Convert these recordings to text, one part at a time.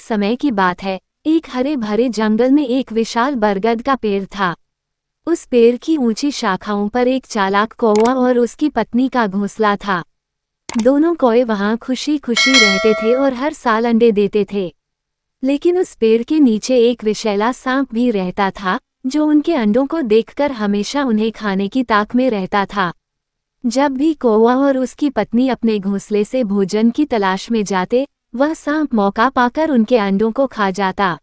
समय की बात है। एक हरे भरे जंगल में एक विशाल बरगद का पेड़ था। उस पेड़ की ऊंची शाखाओं पर एक चालाक कौवा और उसकी पत्नी का घोंसला था। दोनों कौवे वहां खुशी खुशी रहते थे और हर साल अंडे देते थे। लेकिन उस पेड़ के नीचे एक विषैला सांप भी रहता था, जो उनके अंडों को देखकर हमेशा उन्हें खाने की ताक में रहता था। जब भी कौवा और उसकी पत्नी अपने घोंसले से भोजन की तलाश में जाते, वह सांप मौका पाकर उनके अंडों को खा जाता।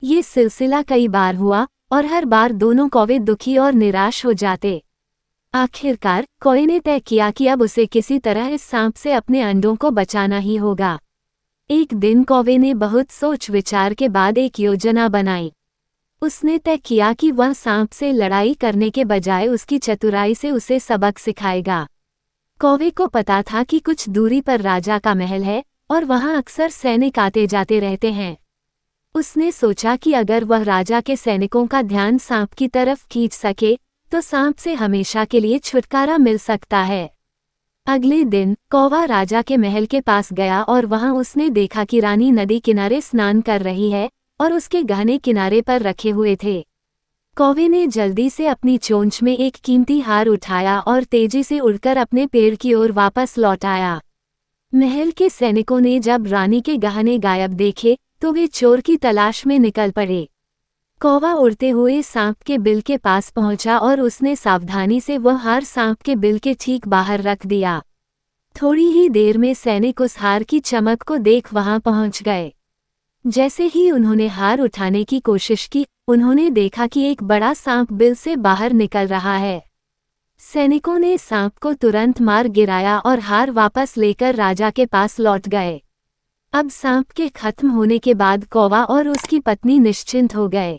ये सिलसिला कई बार हुआ और हर बार दोनों कौवे दुखी और निराश हो जाते। आखिरकार कौवे ने तय किया कि अब उसे किसी तरह इस सांप से अपने अंडों को बचाना ही होगा। एक दिन कौवे ने बहुत सोच विचार के बाद एक योजना बनाई। उसने तय किया कि वह सांप से लड़ाई करने के बजाय उसकी चतुराई से उसे सबक सिखाएगा। कौवे को पता था कि कुछ दूरी पर राजा का महल है और वहां अक्सर सैनिक आते जाते रहते हैं। उसने सोचा कि अगर वह राजा के सैनिकों का ध्यान सांप की तरफ खींच सके तो सांप से हमेशा के लिए छुटकारा मिल सकता है। अगले दिन कौवा राजा के महल के पास गया और वहां उसने देखा कि रानी नदी किनारे स्नान कर रही है और उसके गहने किनारे पर रखे हुए थे। कौवे ने जल्दी से अपनी चोंच में एक कीमती हार उठाया और तेजी से उड़कर अपने पेड़ की ओर वापस लौट आया। महल के सैनिकों ने जब रानी के गहने गायब देखे तो वे चोर की तलाश में निकल पड़े। कौवा उड़ते हुए सांप के बिल के पास पहुंचा और उसने सावधानी से वह हार सांप के बिल के ठीक बाहर रख दिया। थोड़ी ही देर में सैनिक उस हार की चमक को देख वहां पहुंच गए। जैसे ही उन्होंने हार उठाने की कोशिश की, उन्होंने देखा कि एक बड़ा सांप बिल से बाहर निकल रहा है। सैनिकों ने सांप को तुरंत मार गिराया और हार वापस लेकर राजा के पास लौट गए। अब सांप के खत्म होने के बाद कौवा और उसकी पत्नी निश्चिंत हो गए।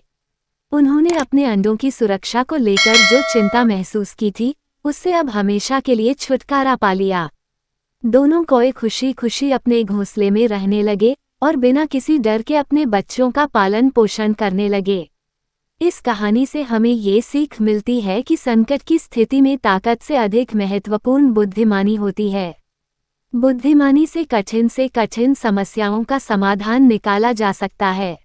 उन्होंने अपने अंडों की सुरक्षा को लेकर जो चिंता महसूस की थी, उससे अब हमेशा के लिए छुटकारा पा लिया। दोनों कौवे खुशी खुशी अपने घोंसले में रहने लगे और बिना किसी डर के अपने बच्चों का पालन पोषण करने लगे। इस कहानी से हमें ये सीख मिलती है कि संकट की स्थिति में ताकत से अधिक महत्वपूर्ण बुद्धिमानी होती है। बुद्धिमानी से कठिन समस्याओं का समाधान निकाला जा सकता है।